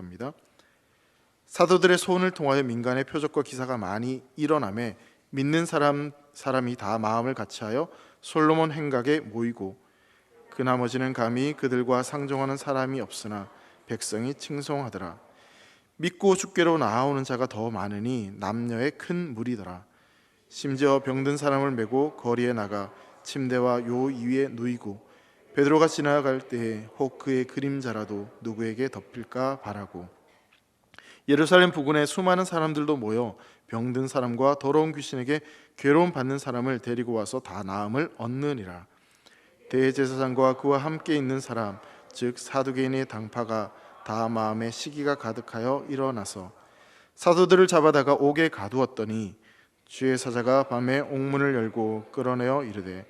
겁니다. 사도들의 소원을 통하여 민간의 표적과 기사가 많이 일어나매 믿는 사람이 다 마음을 같이하여 솔로몬 행각에 모이고 그 나머지는 감히 그들과 상종하는 사람이 없으나 백성이 칭송하더라. 믿고 주께로 나아오는 자가 더 많으니 남녀의 큰 무리더라. 심지어 병든 사람을 메고 거리에 나가 침대와 요 위에 누이고 베드로가 지나갈 때에 혹 그의 그림자라도 누구에게 덮일까 바라고 예루살렘 부근에 수많은 사람들도 모여 병든 사람과 더러운 귀신에게 괴로움 받는 사람을 데리고 와서 다 나음을 얻느니라. 대제사장과 그와 함께 있는 사람 즉 사두개인의 당파가 다 마음에 시기가 가득하여 일어나서 사도들을 잡아다가 옥에 가두었더니 주의 사자가 밤에 옥문을 열고 끌어내어 이르되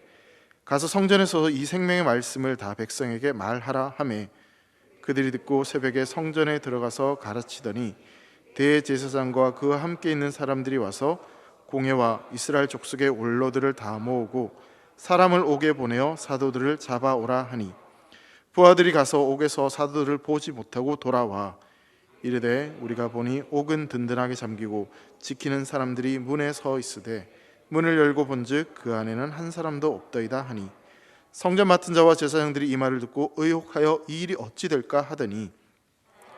가서 성전에서 이 생명의 말씀을 다 백성에게 말하라 하매 그들이 듣고 새벽에 성전에 들어가서 가르치더니 대제사장과 그와 함께 있는 사람들이 와서 공회와 이스라엘 족속의 원로들을 다 모으고 사람을 옥에 보내어 사도들을 잡아오라 하니 부하들이 가서 옥에서 사도들을 보지 못하고 돌아와 이르되 우리가 보니 옥은 든든하게 잠기고 지키는 사람들이 문에 서 있으되 문을 열고 본즉 그 안에는 한 사람도 없더이다 하니 성전 맡은 자와 제사장들이 이 말을 듣고 의혹하여 이 일이 어찌 될까 하더니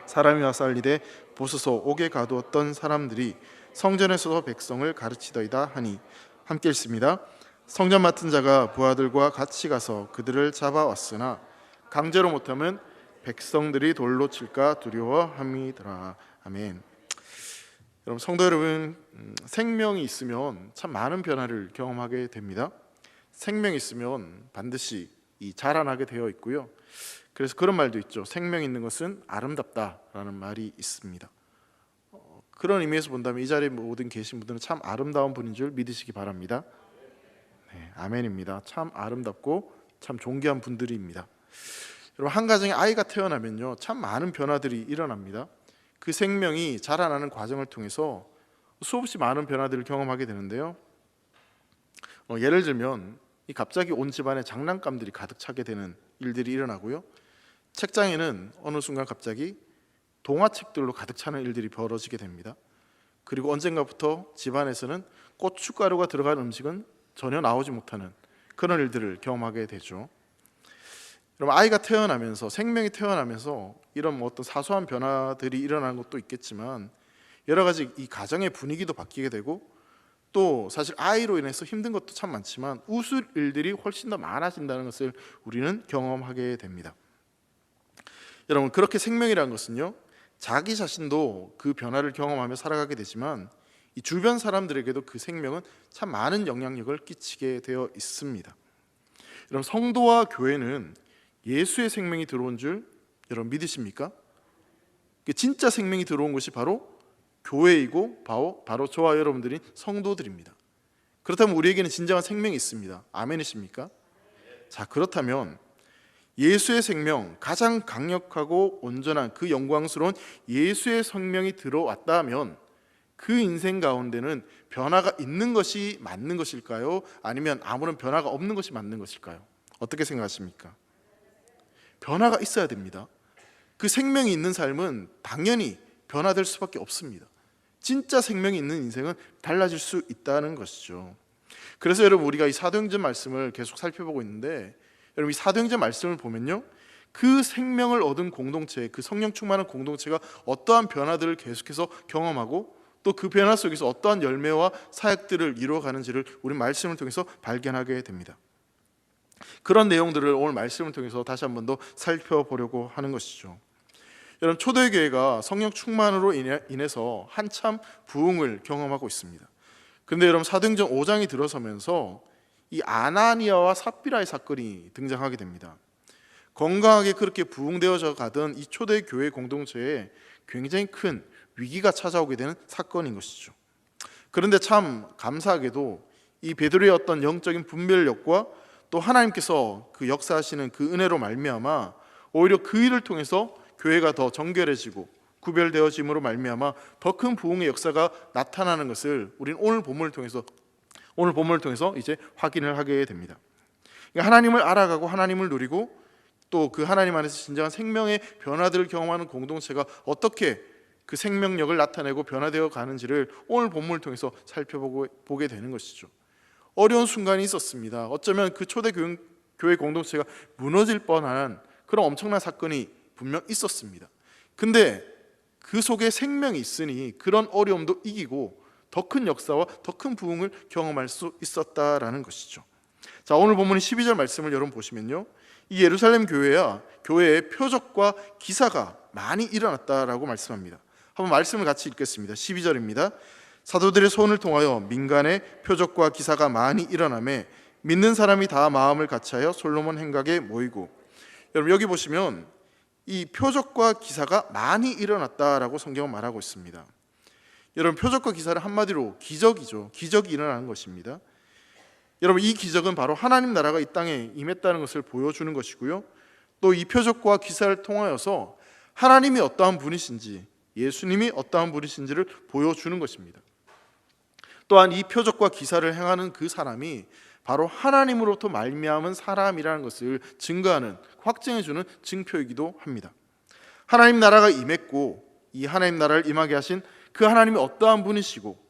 사람이 와서 알리되 보소서 옥에 가두었던 사람들이 성전에서 백성을 가르치더이다 하니 함께 읽습니다. 성전 맡은 자가 부하들과 같이 가서 그들을 잡아왔으나 강제로 못하면 백성들이 돌로 칠까 두려워함이더라. 아멘. 여러분 성도 여러분, 생명이 있으면 참 많은 변화를 경험하게 됩니다. 생명이 있으면 반드시 자라나게 되어 있고요. 그래서 그런 말도 있죠. 생명이 있는 것은 아름답다라는 말이 있습니다. 그런 의미에서 본다면 이 자리에 모든 계신 분들은 참 아름다운 분인 줄 믿으시기 바랍니다. 네, 아멘입니다. 참 아름답고 참 존귀한 분들입니다. 여러분 한 가정에 아이가 태어나면요 참 많은 변화들이 일어납니다. 그 생명이 자라나는 과정을 통해서 수없이 많은 변화들을 경험하게 되는데요. 예를 들면 갑자기 온 집안에 장난감들이 가득 차게 되는 일들이 일어나고요. 책장에는 어느 순간 갑자기 동화책들로 가득 차는 일들이 벌어지게 됩니다. 그리고 언젠가부터 집안에서는 고춧가루가 들어간 음식은 전혀 나오지 못하는 그런 일들을 경험하게 되죠. 여러분 아이가 태어나면서 생명이 태어나면서 이런 어떤 사소한 변화들이 일어나는 것도 있겠지만 여러 가지 이 가정의 분위기도 바뀌게 되고 또 사실 아이로 인해서 힘든 것도 참 많지만 웃을 일들이 훨씬 더 많아진다는 것을 우리는 경험하게 됩니다. 여러분 그렇게 생명이라는 것은요 자기 자신도 그 변화를 경험하며 살아가게 되지만 이 주변 사람들에게도 그 생명은 참 많은 영향력을 끼치게 되어 있습니다. 여러분 성도와 교회는 예수의 생명이 들어온 줄 여러분 믿으십니까? 진짜 생명이 들어온 것이 바로 교회이고 바로 저와 여러분들인 성도들입니다. 그렇다면 우리에게는 진정한 생명이 있습니다. 아멘이십니까? 자 그렇다면 예수의 생명, 가장 강력하고 온전한 그 영광스러운 예수의 생명이 들어왔다면 그 인생 가운데는 변화가 있는 것이 맞는 것일까요? 아니면 아무런 변화가 없는 것이 맞는 것일까요? 어떻게 생각하십니까? 변화가 있어야 됩니다. 그 생명이 있는 삶은 당연히 변화될 수밖에 없습니다. 진짜 생명이 있는 인생은 달라질 수 있다는 것이죠. 그래서 여러분 우리가 이 사도행전 말씀을 계속 살펴보고 있는데 여러분 이 사도행전 말씀을 보면요 그 생명을 얻은 공동체, 그 성령 충만한 공동체가 어떠한 변화들을 계속해서 경험하고 또 그 변화 속에서 어떠한 열매와 사역들을 이루어가는지를 우리 말씀을 통해서 발견하게 됩니다. 그런 내용들을 오늘 말씀을 통해서 다시 한 번 더 살펴보려고 하는 것이죠. 여러분 초대교회가 성령 충만으로 인해서 한참 부흥을 경험하고 있습니다. 그런데 여러분 사도행전 5장이 들어서면서 이 아나니아와 삽비라의 사건이 등장하게 됩니다. 건강하게 그렇게 부흥되어져 가던 이 초대교회 공동체에 굉장히 큰 위기가 찾아오게 되는 사건인 것이죠. 그런데 참 감사하게도 이 베드로의 어떤 영적인 분별력과 또 하나님께서 그 역사하시는 그 은혜로 말미암아 오히려 그 일을 통해서 교회가 더 정결해지고 구별되어짐으로 말미암아 더 큰 부흥의 역사가 나타나는 것을 우리는 오늘 본문을 통해서 이제 확인을 하게 됩니다. 그러니까 하나님을 알아가고 하나님을 누리고 또 그 하나님 안에서 진정한 생명의 변화들을 경험하는 공동체가 어떻게 그 생명력을 나타내고 변화되어 가는지를 오늘 본문을 통해서 살펴보게 되는 것이죠. 어려운 순간이 있었습니다. 어쩌면 그 초대 교회 공동체가 무너질 뻔한 그런 엄청난 사건이 분명 있었습니다. 근데 그 속에 생명이 있으니 그런 어려움도 이기고 더 큰 역사와 더 큰 부흥을 경험할 수 있었다라는 것이죠. 자, 오늘 본문 12절 말씀을 여러분 보시면요, 이 예루살렘 교회에 표적과 기사가 많이 일어났다라고 말씀합니다. 한번 말씀을 같이 읽겠습니다. 12절입니다. 사도들의 손을 통하여 민간에 표적과 기사가 많이 일어나매 믿는 사람이 다 마음을 같이하여 솔로몬 행각에 모이고. 여러분, 여기 보시면 이 표적과 기사가 많이 일어났다라고 성경은 말하고 있습니다. 여러분, 표적과 기사는 한마디로 기적이죠. 기적이 일어나는 것입니다. 여러분, 이 기적은 바로 하나님 나라가 이 땅에 임했다는 것을 보여주는 것이고요, 또 이 표적과 기사를 통하여서 하나님이 어떠한 분이신지, 예수님이 어떠한 분이신지를 보여주는 것입니다. 또한 이 표적과 기사를 행하는 그 사람이 바로 하나님으로부터 말미암은 사람이라는 것을 증거하는, 확증해주는 증표이기도 합니다. 하나님 나라가 임했고 이 하나님 나라를 임하게 하신 그 하나님이 어떠한 분이시고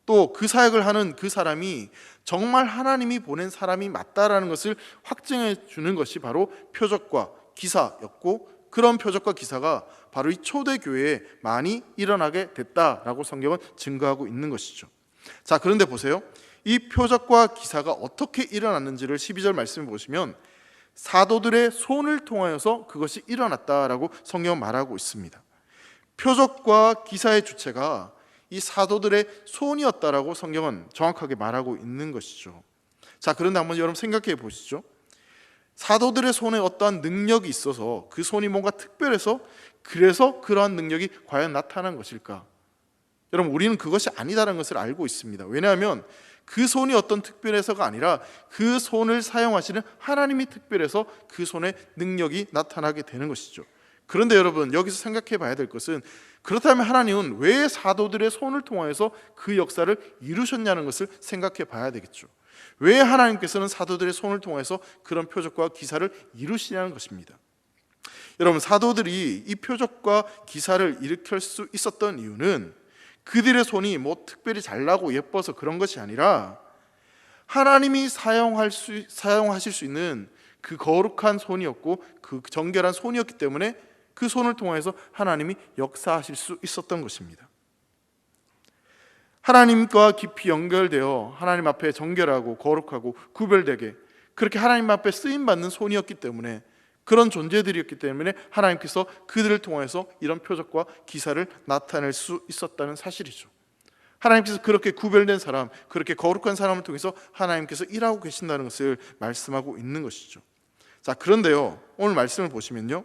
또 그 사역을 하는 그 사람이 정말 하나님이 보낸 사람이 맞다라는 것을 확증해 주는 것이 바로 표적과 기사였고, 그런 표적과 기사가 바로 이 초대교회에 많이 일어나게 됐다라고 성경은 증거하고 있는 것이죠. 자, 그런데 보세요. 이 표적과 기사가 어떻게 일어났는지를 12절 말씀을 보시면 사도들의 손을 통하여서 그것이 일어났다라고 성경은 말하고 있습니다. 표적과 기사의 주체가 이 사도들의 손이었다라고 성경은 정확하게 말하고 있는 것이죠. 자, 그런데 한번 여러분 생각해 보시죠. 사도들의 손에 어떠한 능력이 있어서 그 손이 뭔가 특별해서 그래서 그러한 능력이 과연 나타난 것일까? 여러분, 우리는 그것이 아니다라는 것을 알고 있습니다. 왜냐하면 그 손이 어떤 특별해서가 아니라 그 손을 사용하시는 하나님이 특별해서 그 손에 능력이 나타나게 되는 것이죠. 그런데 여러분, 여기서 생각해 봐야 될 것은, 그렇다면 하나님은 왜 사도들의 손을 통해서 그 역사를 이루셨냐는 것을 생각해 봐야 되겠죠. 왜 하나님께서는 사도들의 손을 통해서 그런 표적과 기사를 이루시냐는 것입니다. 여러분, 사도들이 이 표적과 기사를 일으킬 수 있었던 이유는 그들의 손이 뭐 특별히 잘나고 예뻐서 그런 것이 아니라 하나님이 사용하실 수 있는 그 거룩한 손이었고 그 정결한 손이었기 때문에 그 손을 통해서 하나님이 역사하실 수 있었던 것입니다. 하나님과 깊이 연결되어 하나님 앞에 정결하고 거룩하고 구별되게 그렇게 하나님 앞에 쓰임받는 손이었기 때문에, 그런 존재들이었기 때문에 하나님께서 그들을 통해서 이런 표적과 기사를 나타낼 수 있었다는 사실이죠. 하나님께서 그렇게 구별된 사람, 그렇게 거룩한 사람을 통해서 하나님께서 일하고 계신다는 것을 말씀하고 있는 것이죠. 자, 그런데요, 오늘 말씀을 보시면요,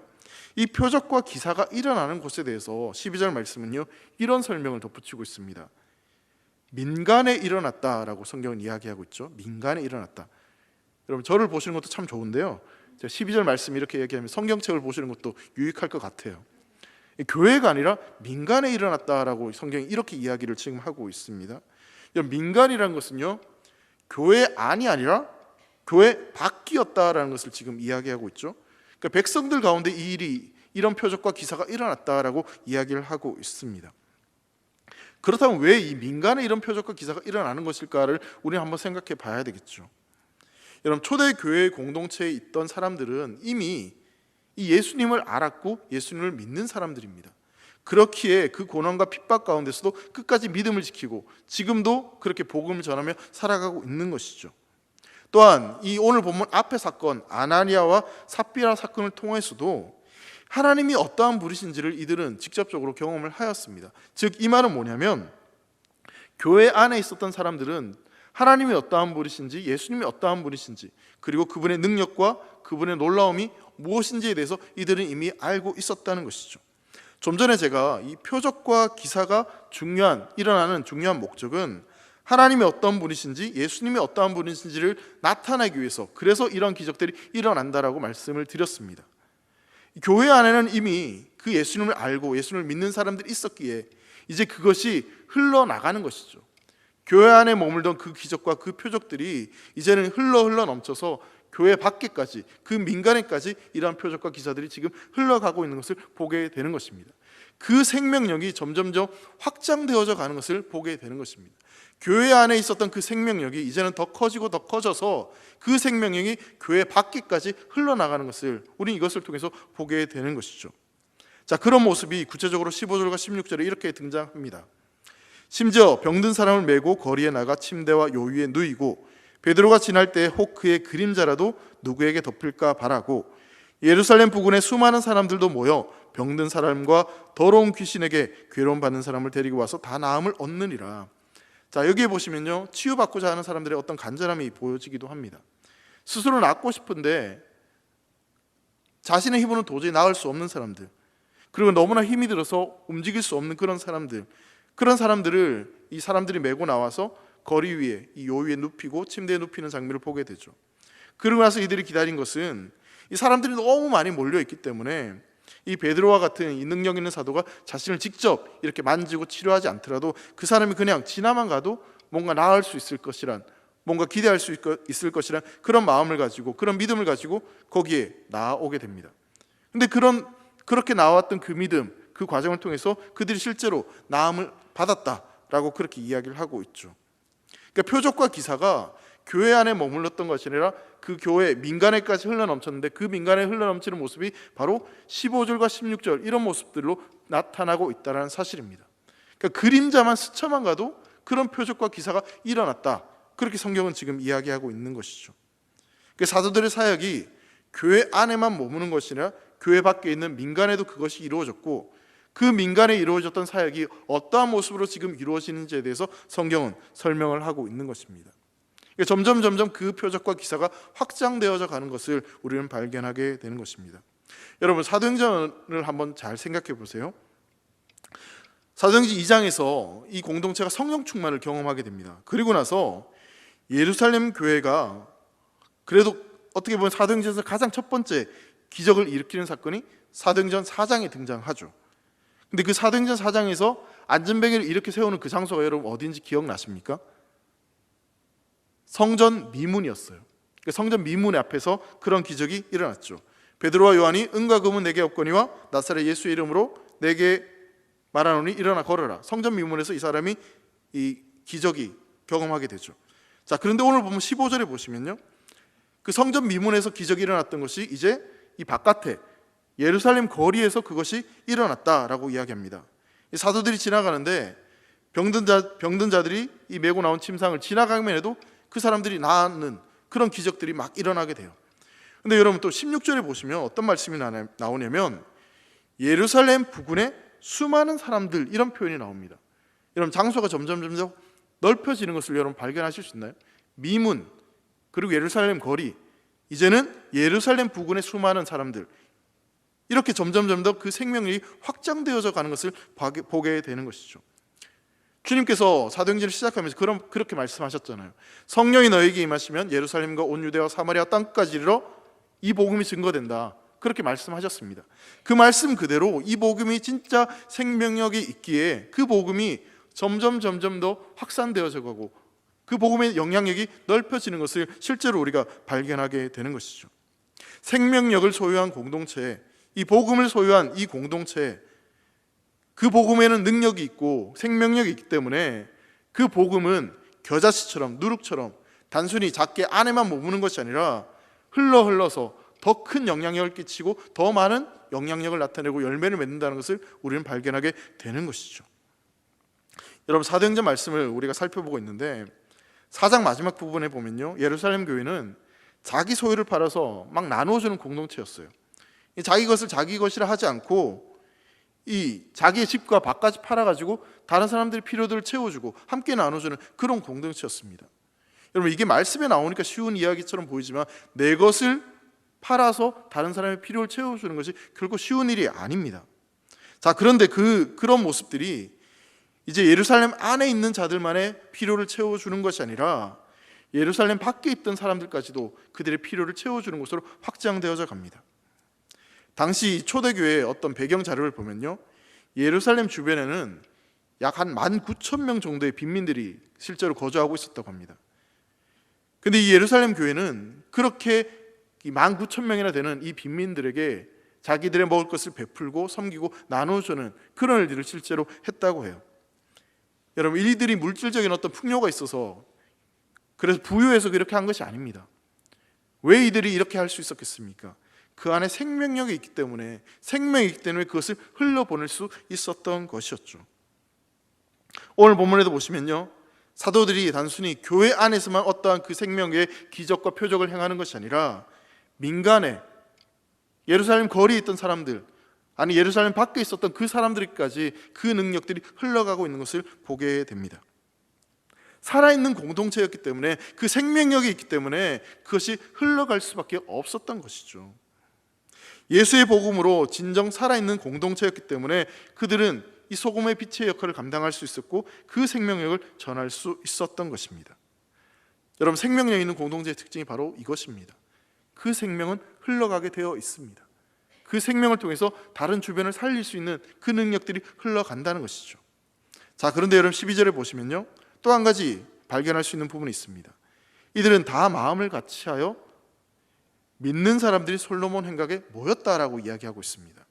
이 표적과 기사가 일어나는 곳에 대해서 12절 말씀은요, 이런 설명을 덧붙이고 있습니다. 민간에 일어났다라고 성경은 이야기하고 있죠. 민간에 일어났다. 여러분, 저를 보시는 것도 참 좋은데요, 12절 말씀 이렇게 얘기하면 성경책을 보시는 것도 유익할 것 같아요. 교회가 아니라 민간에 일어났다라고 성경이 이렇게 이야기를 지금 하고 있습니다. 민간이라는 것은요, 교회 안이 아니라 교회 밖이었다라는 것을 지금 이야기하고 있죠. 그러니까 백성들 가운데 이 일이, 이런 표적과 기사가 일어났다라고 이야기를 하고 있습니다. 그렇다면 왜 이 민간에 이런 표적과 기사가 일어나는 것일까를 우리는 한번 생각해 봐야 되겠죠. 여러분, 초대교회 공동체에 있던 사람들은 이미 이 예수님을 알았고 예수님을 믿는 사람들입니다. 그렇기에 그 고난과 핍박 가운데서도 끝까지 믿음을 지키고 지금도 그렇게 복음을 전하며 살아가고 있는 것이죠. 또한 이 오늘 본문 앞의 사건, 아나니아와 삽비라 사건을 통해서도 하나님이 어떠한 분이신지를 이들은 직접적으로 경험을 하였습니다. 즉, 이 말은 뭐냐면 교회 안에 있었던 사람들은 하나님이 어떠한 분이신지, 예수님이 어떠한 분이신지, 그리고 그분의 능력과 그분의 놀라움이 무엇인지에 대해서 이들은 이미 알고 있었다는 것이죠. 좀 전에 제가 이 표적과 기사가 일어나는 중요한 목적은 하나님이 어떤 분이신지, 예수님이 어떠한 분이신지를 나타내기 위해서, 그래서 이런 기적들이 일어난다라고 말씀을 드렸습니다. 교회 안에는 이미 그 예수님을 알고 예수님을 믿는 사람들이 있었기에 이제 그것이 흘러나가는 것이죠. 교회 안에 머물던 그 기적과 그 표적들이 이제는 흘러 넘쳐서 교회 밖에까지, 그 민간에까지 이러한 표적과 기사들이 지금 흘러가고 있는 것을 보게 되는 것입니다. 그 생명력이 점점점 확장되어져 가는 것을 보게 되는 것입니다. 교회 안에 있었던 그 생명력이 이제는 더 커지고 더 커져서 그 생명력이 교회 밖에까지 흘러나가는 것을, 우리는 이것을 통해서 보게 되는 것이죠. 자, 그런 모습이 구체적으로 15절과 16절에 이렇게 등장합니다. 심지어 병든 사람을 메고 거리에 나가 침대와 요 위에 누이고 베드로가 지날 때 혹 그의 그림자라도 누구에게 덮을까 바라고 예루살렘 부근에 수많은 사람들도 모여 병든 사람과 더러운 귀신에게 괴로움 받는 사람을 데리고 와서 다 나음을 얻느니라. 자, 여기에 보시면요, 치유받고자 하는 사람들의 어떤 간절함이 보여지기도 합니다. 스스로 낫고 싶은데 자신의 힘으로는 도저히 나을 수 없는 사람들, 그리고 너무나 힘이 들어서 움직일 수 없는 그런 사람들, 그런 사람들을 이 사람들이 메고 나와서 거리 위에, 이 요 위에 눕히고 침대에 눕히는 장면을 보게 되죠. 그러고 나서 이들이 기다린 것은, 이 사람들이 너무 많이 몰려있기 때문에 이 베드로와 같은 이 능력 있는 사도가 자신을 직접 이렇게 만지고 치료하지 않더라도 그 사람이 그냥 지나만 가도 뭔가 나을 수 있을 것이란, 뭔가 기대할 수 있을 것이란 그런 마음을 가지고, 그런 믿음을 가지고 거기에 나아오게 됩니다. 근데 그렇게 나왔던 그 믿음, 그 과정을 통해서 그들이 실제로 나음을 받았다라고 그렇게 이야기를 하고 있죠. 그러니까 표적과 기사가 교회 안에 머물렀던 것이 아니라 그 교회 민간에까지 흘러넘쳤는데, 그 민간에 흘러넘치는 모습이 바로 15절과 16절 이런 모습들로 나타나고 있다는 사실입니다. 그러니까 그림자만 스쳐만 가도 그런 표적과 기사가 일어났다, 그렇게 성경은 지금 이야기하고 있는 것이죠. 그러니까 사도들의 사역이 교회 안에만 머무는 것이 아니라 교회 밖에 있는 민간에도 그것이 이루어졌고, 그 민간에 이루어졌던 사역이 어떠한 모습으로 지금 이루어지는지에 대해서 성경은 설명을 하고 있는 것입니다. 점점 그 표적과 기사가 확장되어져 가는 것을 우리는 발견하게 되는 것입니다. 여러분, 사도행전을 한번 잘 생각해 보세요. 사도행전 2장에서 이 공동체가 성령 충만을 경험하게 됩니다. 그리고 나서 예루살렘 교회가, 그래도 어떻게 보면 사도행전에서 가장 첫 번째 기적을 일으키는 사건이 사도행전 4장에 등장하죠. 근데 그 사도행전 4장에서 안전뱅이를 이렇게 세우는 그 장소가 여러분 어딘지 기억나십니까? 성전 미문이었어요. 성전 미문 앞에서 그런 기적이 일어났죠. 베드로와 요한이 은과 금은 내게 없거니와 나사렛 예수의 이름으로 내게 말하노니 일어나 걸어라. 성전 미문에서 이 사람이 이 기적이 경험하게 되죠. 자, 그런데 오늘 보면 15절에 보시면요, 그 성전 미문에서 기적이 일어났던 것이 이제 이 바깥에 예루살렘 거리에서 그것이 일어났다라고 이야기합니다. 이 사도들이 지나가는데 병든 자들이 이 메고 나온 침상을 지나가기만 해도 그 사람들이 나는 그런 기적들이 막 일어나게 돼요. 근데 여러분 또 16절에 보시면 어떤 말씀이 나오냐면 예루살렘 부근에 수많은 사람들, 이런 표현이 나옵니다. 여러분, 장소가 점점 넓혀지는 것을 여러분 발견하실 수 있나요? 미문, 그리고 예루살렘 거리, 이제는 예루살렘 부근의 수많은 사람들, 이렇게 점점 더 그 생명력이 확장되어져 가는 것을 보게 되는 것이죠. 주님께서 사도행전을 시작하면서 그렇게 말씀하셨잖아요. 성령이 너에게 임하시면 예루살렘과 온 유대와 사마리아 땅까지 이르러 이 복음이 증거된다, 그렇게 말씀하셨습니다. 그 말씀 그대로 이 복음이 진짜 생명력이 있기에 그 복음이 점점 더 확산되어져 가고 그 복음의 영향력이 넓혀지는 것을 실제로 우리가 발견하게 되는 것이죠. 생명력을 소유한 공동체, 이 복음을 소유한 이 공동체, 그 복음에는 능력이 있고 생명력이 있기 때문에 그 복음은 겨자씨처럼, 누룩처럼 단순히 작게 안에만 머무는 것이 아니라 흘러서 더 큰 영향력을 끼치고 더 많은 영향력을 나타내고 열매를 맺는다는 것을 우리는 발견하게 되는 것이죠. 여러분, 사도행전 말씀을 우리가 살펴보고 있는데 4장 마지막 부분에 보면요, 예루살렘 교회는 자기 소유를 팔아서 막 나누어주는 공동체였어요. 자기 것을 자기 것이라 하지 않고 이 자기의 집과 밭까지 팔아가지고 다른 사람들의 필요들을 채워주고 함께 나눠주는 그런 공동체였습니다. 여러분, 이게 말씀에 나오니까 쉬운 이야기처럼 보이지만 내 것을 팔아서 다른 사람의 필요를 채워주는 것이 결코 쉬운 일이 아닙니다. 자, 그런데 그런 모습들이 이제 예루살렘 안에 있는 자들만의 필요를 채워주는 것이 아니라 예루살렘 밖에 있던 사람들까지도 그들의 필요를 채워주는 것으로 확장되어져 갑니다. 당시 초대교회의 어떤 배경 자료를 보면요, 예루살렘 주변에는 약 한 19,000명 정도의 빈민들이 실제로 거주하고 있었다고 합니다. 근데 이 예루살렘 교회는 그렇게 이 19,000명이나 되는 이 빈민들에게 자기들의 먹을 것을 베풀고 섬기고 나눠주는 그런 일들을 실제로 했다고 해요. 여러분, 이들이 물질적인 어떤 풍요가 있어서 그래서 부유해서 그렇게 한 것이 아닙니다. 왜 이들이 이렇게 할 수 있었겠습니까? 그 안에 생명력이 있기 때문에, 생명이 있기 때문에 그것을 흘려보낼 수 있었던 것이었죠. 오늘 본문에도 보시면요, 사도들이 단순히 교회 안에서만 어떠한 그 생명의 기적과 표적을 행하는 것이 아니라 민간에, 예루살렘 거리에 있던 사람들, 아니 예루살렘 밖에 있었던 그 사람들까지 그 능력들이 흘러가고 있는 것을 보게 됩니다. 살아있는 공동체였기 때문에, 그 생명력이 있기 때문에 그것이 흘러갈 수밖에 없었던 것이죠. 예수의 복음으로 진정 살아있는 공동체였기 때문에 그들은 이 소금의 빛의 역할을 감당할 수 있었고 그 생명력을 전할 수 있었던 것입니다. 여러분, 생명력 있는 공동체의 특징이 바로 이것입니다. 그 생명은 흘러가게 되어 있습니다. 그 생명을 통해서 다른 주변을 살릴 수 있는 그 능력들이 흘러간다는 것이죠. 자, 그런데 여러분 12절에 보시면요, 또 한 가지 발견할 수 있는 부분이 있습니다. 이들은 다 마음을 같이하여 믿는 사람들이 솔로몬 행각에 모였다라고 이야기하고 있습니다.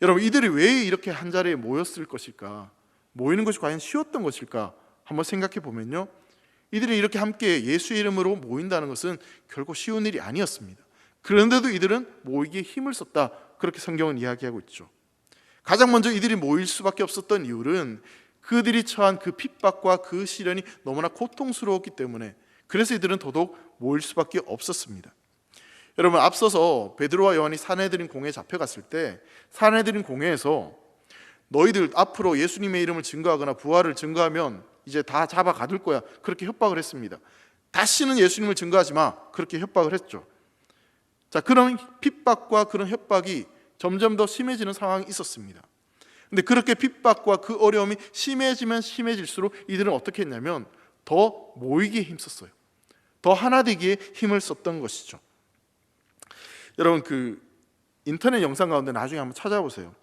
여러분, 이들이 왜 이렇게 한 자리에 모였을 것일까? 모이는 것이 과연 쉬웠던 것일까? 한번 생각해 보면요, 이들이 이렇게 함께 예수의 이름으로 모인다는 것은 결코 쉬운 일이 아니었습니다. 그런데도 이들은 모이기에 힘을 썼다, 그렇게 성경은 이야기하고 있죠. 가장 먼저 이들이 모일 수밖에 없었던 이유는 그들이 처한 그 핍박과 그 시련이 너무나 고통스러웠기 때문에, 그래서 이들은 더더욱 모일 수밖에 없었습니다. 여러분, 앞서서 베드로와 요한이 산헤드린 공회에 잡혀갔을 때 산헤드린 공회에서 너희들 앞으로 예수님의 이름을 증거하거나 부활을 증거하면 이제 다 잡아 가둘 거야, 그렇게 협박을 했습니다. 다시는 예수님을 증거하지 마, 그렇게 협박을 했죠. 자, 그런 핍박과 그런 협박이 점점 더 심해지는 상황이 있었습니다. 근데 그렇게 핍박과 그 어려움이 심해지면 심해질수록 이들은 어떻게 했냐면 더 모이기에 힘썼어요. 더 하나 되기에 힘을 썼던 것이죠. 여러분, 그 인터넷 영상 가운데 나중에 한번 찾아보세요.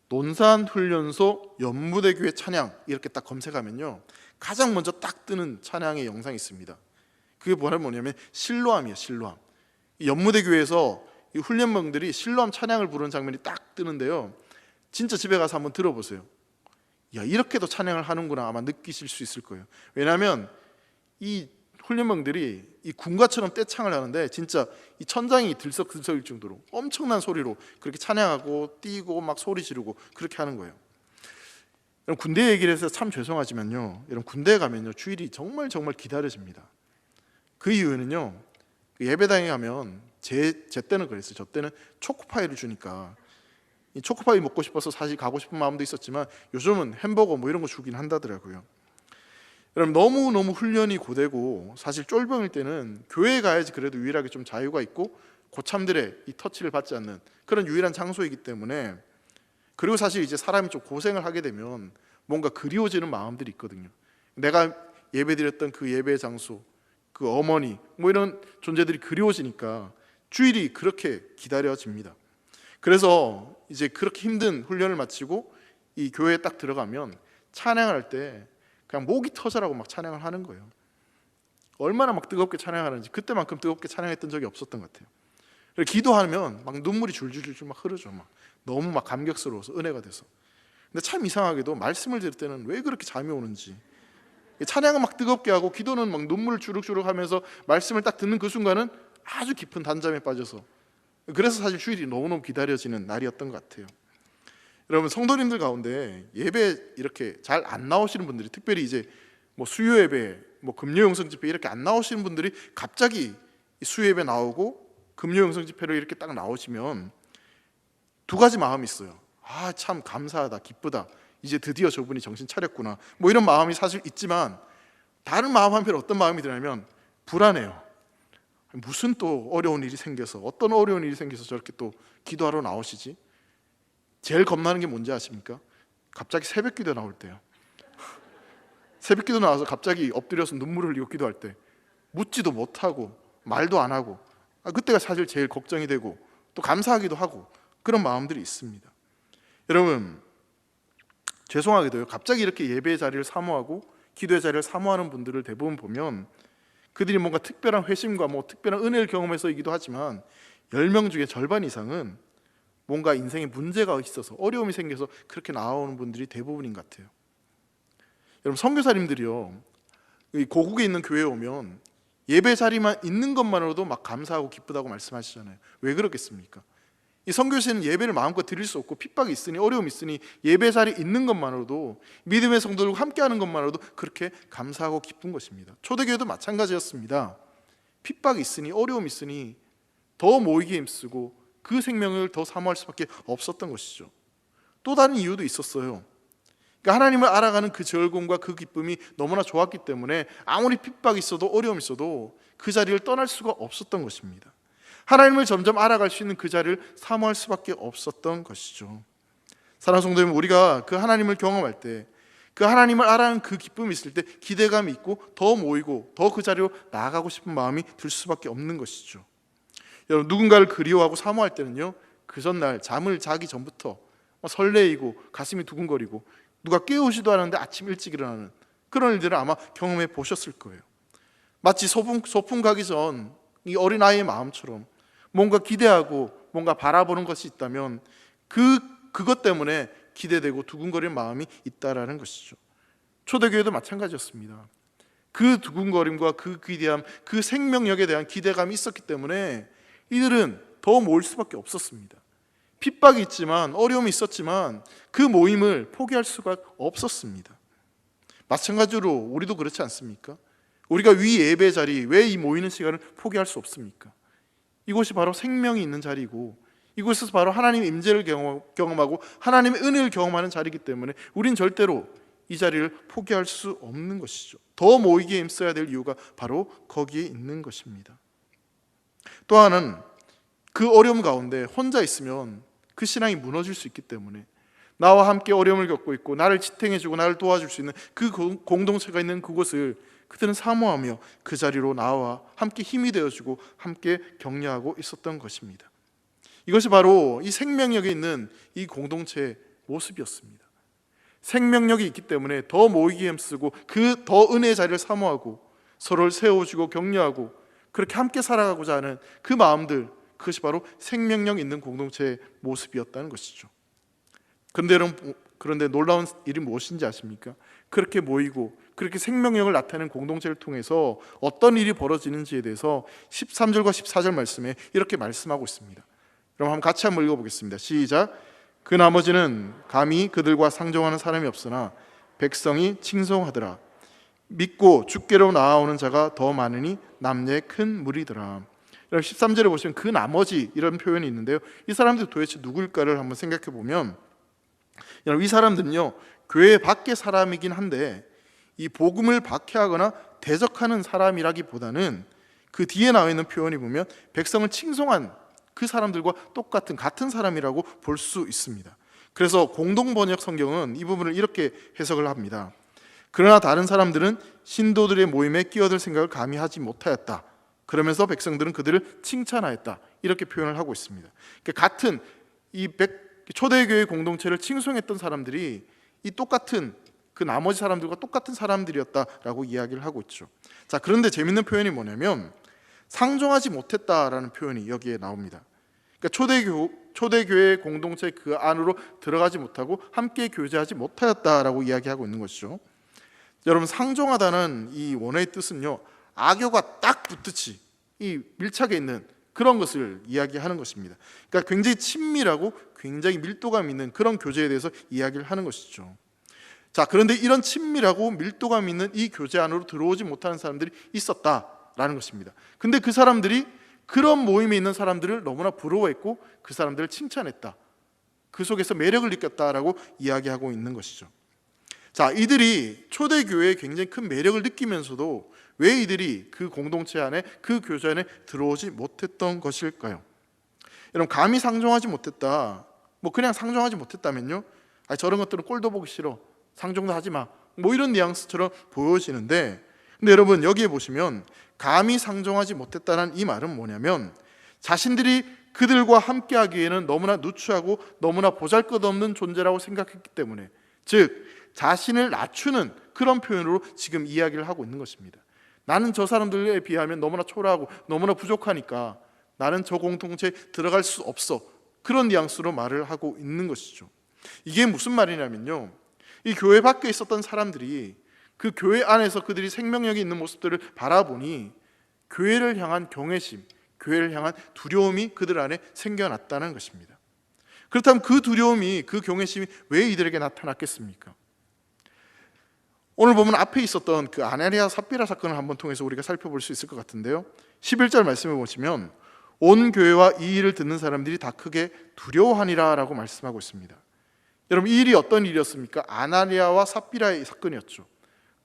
논산훈련소 연무대교회 찬양 이렇게 딱 검색하면요, 가장 먼저 딱 뜨는 찬양의 영상이 있습니다. 그게 뭐냐면 실로암이에요. 실로암. 이 연무대교회에서 이 훈련병들이 실로암 찬양을 부르는 장면이 딱 뜨는데요, 진짜 집에 가서 한번 들어보세요. 야, 이렇게도 찬양을 하는구나 아마 느끼실 수 있을 거예요. 왜냐하면 이 훈련병들이 이 군가처럼 떼창을 하는데 진짜 이 천장이 들썩들썩일 정도로 엄청난 소리로 그렇게 찬양하고 뛰고 막 소리 지르고 그렇게 하는 거예요. 여러분, 군대 얘기를 해서 참 죄송하지만요, 여러분 군대에 가면요 주일이 정말 기다려집니다. 그 이유는요, 예배당에 가면 제 때는 그랬어요. 저 때는 초코파이를 주니까 이 초코파이 먹고 싶어서 사실 가고 싶은 마음도 있었지만 요즘은 햄버거 뭐 이런 거 주긴 한다더라고요. 여러분, 너무 훈련이 고되고 사실 쫄병일 때는 교회에 가야지 그래도 유일하게 좀 자유가 있고 고참들의 이 터치를 받지 않는 그런 유일한 장소이기 때문에, 그리고 사실 이제 사람이 좀 고생을 하게 되면 뭔가 그리워지는 마음들이 있거든요. 내가 예배드렸던 그 예배 장소, 그 어머니 뭐 이런 존재들이 그리워지니까 주일이 그렇게 기다려집니다. 그래서 이제 그렇게 힘든 훈련을 마치고 이 교회에 딱 들어가면 찬양을 할 때 그냥 목이 터져라고 막 찬양을 하는 거예요. 얼마나 막 뜨겁게 찬양하는지 그때만큼 뜨겁게 찬양했던 적이 없었던 것 같아요. 기도하면 막 눈물이 줄줄줄 막 흐르죠. 막 너무 막 감격스러워서, 은혜가 돼서. 근데 참 이상하게도 말씀을 들을 때는 왜 그렇게 잠이 오는지, 찬양은 막 뜨겁게 하고 기도는 막 눈물 주룩주룩 하면서 말씀을 딱 듣는 그 순간은 아주 깊은 단잠에 빠져서, 그래서 사실 주일이 너무너무 기다려지는 날이었던 것 같아요. 여러분, 성도님들 가운데 예배 이렇게 잘 안 나오시는 분들이, 특별히 이제 뭐 수요 예배, 뭐 금요 영성 집회 이렇게 안 나오시는 분들이 갑자기 수요 예배 나오고 금요 영성 집회로 이렇게 딱 나오시면 두 가지 마음이 있어요. 아, 참 감사하다, 기쁘다, 이제 드디어 저분이 정신 차렸구나, 뭐 이런 마음이 사실 있지만, 다른 마음 한편 어떤 마음이 드냐면 불안해요. 무슨 또 어려운 일이 생겨서, 어떤 어려운 일이 생겨서 저렇게 또 기도하러 나오시지? 제일 겁나는 게 뭔지 아십니까? 갑자기 새벽 기도 나올 때요. 새벽 기도 나와서 갑자기 엎드려서 눈물을 흘리고 기도할 때 묻지도 못하고 말도 안 하고, 그때가 사실 제일 걱정이 되고 또 감사하기도 하고 그런 마음들이 있습니다. 여러분, 죄송하게도요, 갑자기 이렇게 예배의 자리를 사모하고 기도의 자리를 사모하는 분들을 대부분 보면 그들이 뭔가 특별한 회심과 특별한 은혜를 경험해서이기도 하지만 10명 중에 절반 이상은 뭔가 인생에 문제가 있어서 어려움이 생겨서 그렇게 나오는 분들이 대부분인 것 같아요. 여러분, 선교사님들이요, 이 고국에 있는 교회에 오면 예배 자리만 있는 것만으로도 막 감사하고 기쁘다고 말씀하시잖아요. 왜 그렇겠습니까? 이 선교사는 예배를 마음껏 드릴 수 없고 핍박이 있으니, 어려움이 있으니 예배 자리에 있는 것만으로도, 믿음의 성도들과 함께하는 것만으로도 그렇게 감사하고 기쁜 것입니다. 초대교회도 마찬가지였습니다. 핍박이 있으니, 어려움이 있으니 더 모이기에 힘쓰고 그 생명을 더 사모할 수밖에 없었던 것이죠. 또 다른 이유도 있었어요. 그러니까 하나님을 알아가는 그 즐거움과 그 기쁨이 너무나 좋았기 때문에 아무리 핍박이 있어도 어려움이 있어도 그 자리를 떠날 수가 없었던 것입니다. 하나님을 점점 알아갈 수 있는 그 자리를 사모할 수밖에 없었던 것이죠. 사랑하는 성도 여러분, 우리가 그 하나님을 경험할 때, 그 하나님을 알아가는 그 기쁨이 있을 때 기대감이 있고 더 모이고 더 그 자리로 나아가고 싶은 마음이 들 수밖에 없는 것이죠. 여러분, 누군가를 그리워하고 사모할 때는요, 그 전날 잠을 자기 전부터 설레이고 가슴이 두근거리고 누가 깨우지도 않았는데 아침 일찍 일어나는 그런 일들을 아마 경험해 보셨을 거예요. 마치 소풍 가기 전 이 어린아이의 마음처럼 뭔가 기대하고 뭔가 바라보는 것이 있다면 그것 때문에 기대되고 두근거리는 마음이 있다라는 것이죠. 초대교회도 마찬가지였습니다. 그 두근거림과 그 기대함, 그 생명력에 대한 기대감이 있었기 때문에 이들은 더 모일 수밖에 없었습니다. 핍박이 있지만, 어려움이 있었지만 그 모임을 포기할 수가 없었습니다. 마찬가지로 우리도 그렇지 않습니까? 우리가 위 예배 자리, 왜 이 모이는 시간을 포기할 수 없습니까? 이곳이 바로 생명이 있는 자리고, 이곳에서 바로 하나님의 임재를 경험하고 하나님의 은혜를 경험하는 자리이기 때문에 우린 절대로 이 자리를 포기할 수 없는 것이죠. 더 모이기에 힘써야 될 이유가 바로 거기에 있는 것입니다. 또 하나는 그 어려움 가운데 혼자 있으면 그 신앙이 무너질 수 있기 때문에 나와 함께 어려움을 겪고 있고 나를 지탱해주고 나를 도와줄 수 있는 그 공동체가 있는 그곳을 그들은 사모하며 그 자리로 나와 함께 힘이 되어주고 함께 격려하고 있었던 것입니다. 이것이 바로 이 생명력에 있는 이 공동체의 모습이었습니다. 생명력이 있기 때문에 더 모이기에 힘쓰고 그 더 은혜의 자리를 사모하고 서로를 세워주고 격려하고 그렇게 함께 살아가고자 하는 그 마음들, 그것이 바로 생명력 있는 공동체의 모습이었다는 것이죠. 그런데 놀라운 일이 무엇인지 아십니까? 그렇게 모이고 그렇게 생명력을 나타내는 공동체를 통해서 어떤 일이 벌어지는지에 대해서 13절과 14절 말씀에 이렇게 말씀하고 있습니다. 그럼 같이 한번 읽어보겠습니다. 시작. 그 나머지는 감히 그들과 상종하는 사람이 없으나 백성이 칭송하더라. 믿고 주께로 나아오는 자가 더 많으니 남녀의 큰 무리더라. 13절에 보시면 그 나머지 이런 표현이 있는데요, 이 사람들 도대체 누구일까를 한번 생각해 보면, 이 사람들은요 교회 밖의 사람이긴 한데 이 복음을 박해하거나 대적하는 사람이라기보다는 그 뒤에 나와 있는 표현이 보면 백성을 칭송한 그 사람들과 같은 사람이라고 볼 수 있습니다. 그래서 공동번역 성경은 이 부분을 이렇게 해석을 합니다. 그러나 다른 사람들은 신도들의 모임에 끼어들 생각을 감히 하지 못하였다. 그러면서 백성들은 그들을 칭찬하였다. 이렇게 표현을 하고 있습니다. 그러니까 같은 이 초대교회 공동체를 칭송했던 사람들이 이 똑같은 그 나머지 사람들과 똑같은 사람들이었다라고 이야기를 하고 있죠. 자, 그런데 재밌는 표현이 뭐냐면 상종하지 못했다라는 표현이 여기에 나옵니다. 그러니까 초대교회 공동체 그 안으로 들어가지 못하고 함께 교제하지 못하였다라고 이야기하고 있는 것이죠. 여러분, 상종하다는 이 원어의 뜻은요, 악교가 딱 붙듯이 이 밀착해 있는 그런 것을 이야기하는 것입니다. 그러니까 굉장히 친밀하고 굉장히 밀도감 있는 그런 교제에 대해서 이야기를 하는 것이죠. 자, 그런데 이런 친밀하고 밀도감 있는 이 교제 안으로 들어오지 못하는 사람들이 있었다라는 것입니다. 근데 그 사람들이 그런 모임에 있는 사람들을 너무나 부러워했고 그 사람들을 칭찬했다. 그 속에서 매력을 느꼈다라고 이야기하고 있는 것이죠. 자, 이들이 초대교회에 굉장히 큰 매력을 느끼면서도 왜 이들이 그 공동체 안에, 그 교제 안에 들어오지 못했던 것일까요? 여러분, 감히 상종하지 못했다, 그냥 상종하지 못했다면요, 저런 것들은 꼴도 보기 싫어, 상종도 하지 마, 이런 뉘앙스처럼 보여지는데, 근데 여러분 여기에 보시면 감히 상종하지 못했다는 이 말은 뭐냐면 자신들이 그들과 함께 하기에는 너무나 누추하고 너무나 보잘것없는 존재라고 생각했기 때문에, 즉 자신을 낮추는 그런 표현으로 지금 이야기를 하고 있는 것입니다. 나는 저 사람들에 비하면 너무나 초라하고 너무나 부족하니까 나는 저 공동체에 들어갈 수 없어. 그런 뉘앙스로 말을 하고 있는 것이죠. 이게 무슨 말이냐면요, 이 교회 밖에 있었던 사람들이 그 교회 안에서 그들이 생명력이 있는 모습들을 바라보니 교회를 향한 경외심, 교회를 향한 두려움이 그들 안에 생겨났다는 것입니다. 그렇다면 그 두려움이, 그 경외심이 왜 이들에게 나타났겠습니까? 오늘 보면 앞에 있었던 그 아나니아 삽비라 사건을 한번 통해서 우리가 살펴볼 수 있을 것 같은데요, 11절 말씀을 보시면 온 교회와 이 일을 듣는 사람들이 다 크게 두려워하니라 라고 말씀하고 있습니다. 여러분, 이 일이 어떤 일이었습니까? 아나니아와 삽비라의 사건이었죠.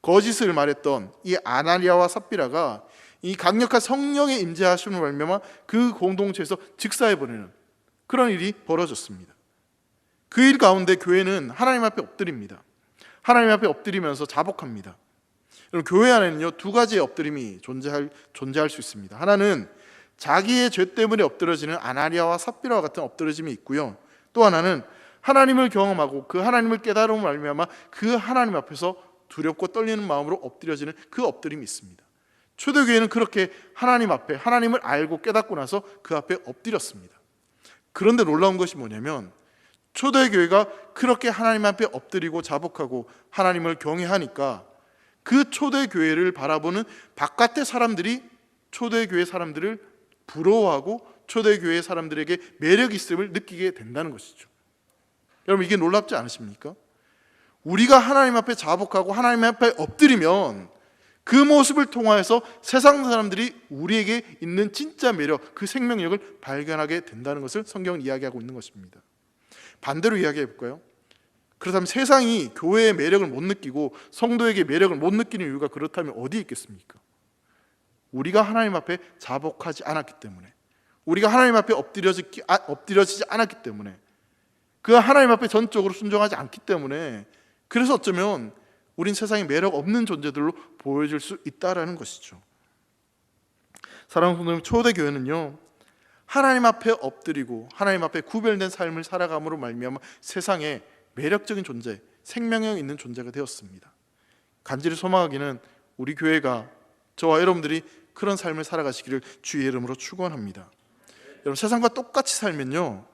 거짓을 말했던 이 아나니아와 삽비라가 이 강력한 성령의 임재하심을 말미암아 그 공동체에서 직사해버리는 그런 일이 벌어졌습니다. 그 일 가운데 교회는 하나님 앞에 엎드립니다. 하나님 앞에 엎드리면서 자복합니다. 여러분, 교회 안에는요, 두 가지의 엎드림이 존재할 수 있습니다. 하나는 자기의 죄 때문에 엎드러지는 아나니아와 삽비라와 같은 엎드러짐이 있고요, 또 하나는 하나님을 경험하고 그 하나님을 깨달음을 말미암아 그 하나님 앞에서 두렵고 떨리는 마음으로 엎드려지는 그 엎드림이 있습니다. 초대교회는 그렇게 하나님 앞에 하나님을 알고 깨닫고 나서 그 앞에 엎드렸습니다. 그런데 놀라운 것이 뭐냐면, 초대교회가 그렇게 하나님 앞에 엎드리고 자복하고 하나님을 경외하니까 그 초대교회를 바라보는 바깥의 사람들이 초대교회 사람들을 부러워하고 초대교회 사람들에게 매력 있음을 느끼게 된다는 것이죠. 여러분, 이게 놀랍지 않으십니까? 우리가 하나님 앞에 자복하고 하나님 앞에 엎드리면 그 모습을 통하여서 세상 사람들이 우리에게 있는 진짜 매력, 그 생명력을 발견하게 된다는 것을 성경은 이야기하고 있는 것입니다. 반대로 이야기해 볼까요? 그렇다면 세상이 교회의 매력을 못 느끼고 성도에게 매력을 못 느끼는 이유가 그렇다면 어디에 있겠습니까? 우리가 하나님 앞에 자복하지 않았기 때문에, 우리가 하나님 앞에 엎드려지지 않았기 때문에, 그 하나님 앞에 전적으로 순종하지 않기 때문에, 그래서 어쩌면 우린 세상에 매력 없는 존재들로 보여질 수 있다라는 것이죠. 사랑하는 성도님, 초대교회는요, 하나님 앞에 엎드리고 하나님 앞에 구별된 삶을 살아감으로 말미암아 세상에 매력적인 존재, 생명력 있는 존재가 되었습니다. 간절히 소망하기는 우리 교회가, 저와 여러분들이 그런 삶을 살아가시기를 주의 이름으로 축원합니다. 여러분, 세상과 똑같이 살면요,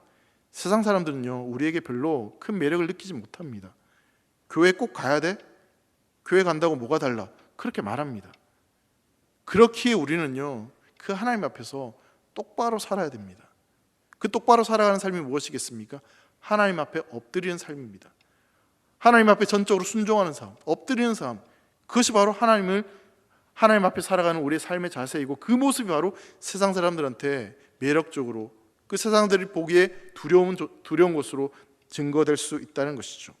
세상 사람들은요, 우리에게 별로 큰 매력을 느끼지 못합니다. 교회 꼭 가야 돼? 교회 간다고 뭐가 달라? 그렇게 말합니다. 그렇기에 우리는요, 그 하나님 앞에서 똑바로 살아야 됩니다. 그 똑바로 살아가는 삶이 무엇이겠습니까? 하나님 앞에 엎드리는 삶입니다. 하나님 앞에 전적으로 순종하는 삶, 엎드리는 삶, 그것이 바로 하나님 앞에 살아가는 우리의 삶의 자세이고, 그 모습이 바로 세상 사람들한테 매력적으로, 그 세상들이 보기에 두려운 것으로 증거될 수 있다는 것이죠.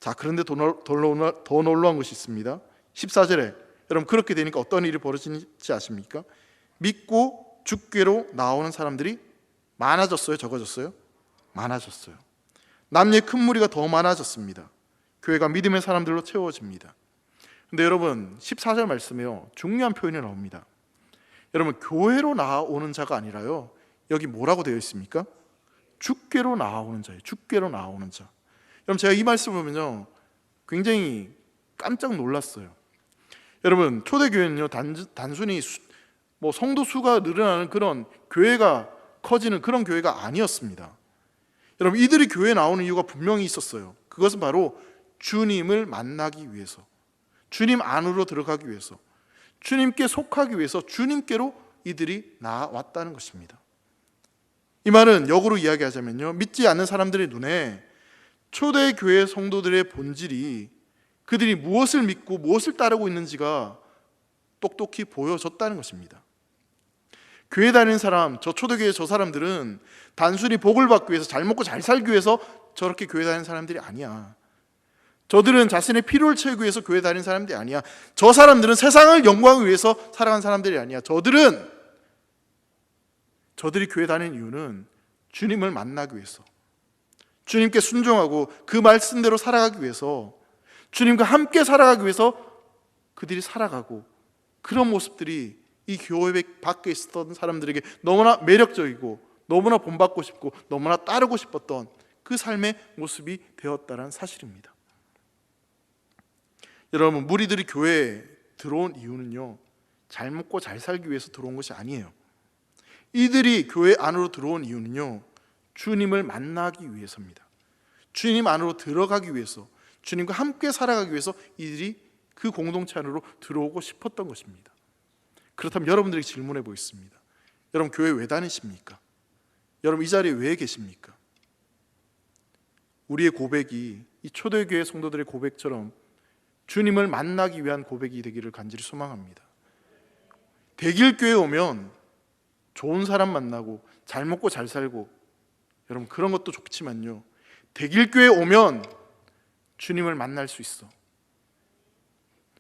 자, 그런데 더 놀라운 것이 있습니다. 14절에 여러분, 그렇게 되니까 어떤 일이 벌어지는지 아십니까? 믿고 주께로 나오는 사람들이 많아졌어요? 적어졌어요? 많아졌어요. 남녀의 큰 무리가 더 많아졌습니다. 교회가 믿음의 사람들로 채워집니다. 근데 여러분, 14절 말씀에요, 중요한 표현이 나옵니다. 여러분, 교회로 나오는 자가 아니라요, 여기 뭐라고 되어 있습니까? 주께로 나오는 자예요. 주께로 나오는 자. 여러분, 제가 이 말씀을 보면요, 굉장히 깜짝 놀랐어요. 여러분, 초대교회는요, 단순히 성도 수가 늘어나는 그런 교회가 커지는 그런 교회가 아니었습니다. 여러분, 이들이 교회에 나오는 이유가 분명히 있었어요. 그것은 바로 주님을 만나기 위해서, 주님 안으로 들어가기 위해서, 주님께 속하기 위해서 주님께로 이들이 나왔다는 것입니다. 이 말은 역으로 이야기하자면요, 믿지 않는 사람들의 눈에 초대교회 성도들의 본질이, 그들이 무엇을 믿고 무엇을 따르고 있는지가 똑똑히 보여졌다는 것입니다. 교회 다니는 사람, 저 초대교회 저 사람들은 단순히 복을 받기 위해서, 잘 먹고 잘 살기 위해서 저렇게 교회 다니는 사람들이 아니야. 저들은 자신의 필요를 채우기 위해서 교회 다니는 사람들이 아니야. 저 사람들은 세상을 영광을 위해서 살아간 사람들이 아니야. 저들이 교회 다니는 이유는 주님을 만나기 위해서, 주님께 순종하고 그 말씀대로 살아가기 위해서, 주님과 함께 살아가기 위해서 그들이 살아가고, 그런 모습들이 이 교회 밖에 있었던 사람들에게 너무나 매력적이고 너무나 본받고 싶고 너무나 따르고 싶었던 그 삶의 모습이 되었다는 사실입니다. 여러분, 무리들이 교회에 들어온 이유는요, 잘 먹고 잘 살기 위해서 들어온 것이 아니에요. 이들이 교회 안으로 들어온 이유는요, 주님을 만나기 위해서입니다. 주님 안으로 들어가기 위해서, 주님과 함께 살아가기 위해서 이들이 그 공동체 안으로 들어오고 싶었던 것입니다. 그렇다면 여러분들에게 질문해 보겠습니다. 여러분 교회 왜 다니십니까? 여러분 이 자리에 왜 계십니까? 우리의 고백이 이 초대교회 성도들의 고백처럼 주님을 만나기 위한 고백이 되기를 간절히 소망합니다. 대길교회 오면 좋은 사람 만나고 잘 먹고 잘 살고, 여러분 그런 것도 좋지만요, 대길교회 오면 주님을 만날 수 있어.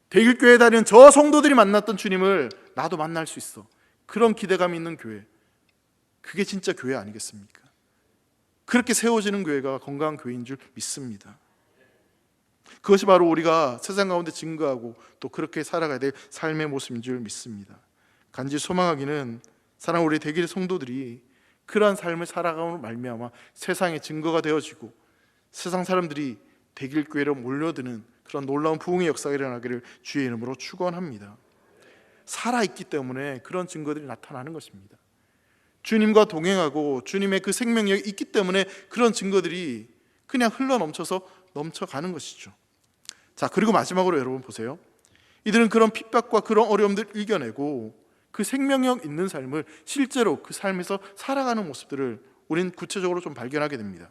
대길교회에 다니는 저 성도들이 만났던 주님을 나도 만날 수 있어. 그런 기대감이 있는 교회, 그게 진짜 교회 아니겠습니까? 그렇게 세워지는 교회가 건강한 교회인 줄 믿습니다. 그것이 바로 우리가 세상 가운데 증거하고 또 그렇게 살아가야 될 삶의 모습인 줄 믿습니다. 간절히 소망하기는 사랑 우리 대길 성도들이 그러한 삶을 살아감으로 말미암아 세상의 증거가 되어지고 세상 사람들이 대길교회로 몰려드는 그런 놀라운 부흥의 역사가 일어나기를 주의 이름으로 축원합니다. 살아있기 때문에 그런 증거들이 나타나는 것입니다. 주님과 동행하고 주님의 그 생명력이 있기 때문에 그런 증거들이 그냥 흘러넘쳐서 넘쳐가는 것이죠. 자, 그리고 마지막으로 여러분 보세요. 이들은 그런 핍박과 그런 어려움들을 이겨내고 그 생명력 있는 삶을 실제로 그 삶에서 살아가는 모습들을 우리는 구체적으로 좀 발견하게 됩니다.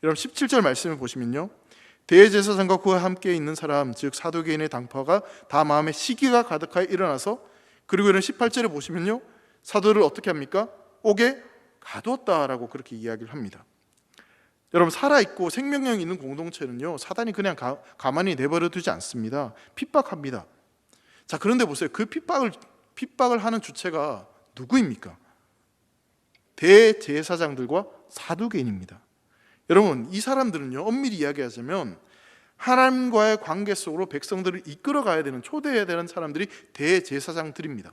여러분 17절 말씀을 보시면요, 대제사장과 그와 함께 있는 사람 즉 사두개인의 당파가 다 마음에 시기가 가득하여 일어나서, 그리고 이런 18절에 보시면요, 사도를 어떻게 합니까? 옥에 가두었다라고 그렇게 이야기를 합니다. 여러분 살아있고 생명력 있는 공동체는요, 사단이 그냥 가만히 내버려 두지 않습니다. 핍박합니다. 자, 그런데 보세요. 그 핍박을 하는 주체가 누구입니까? 대제사장들과 사두개인입니다. 여러분 이 사람들은요, 엄밀히 이야기하자면 하나님과의 관계 속으로 백성들을 이끌어 가야 되는, 초대해야 되는 사람들이 대제사장들입니다.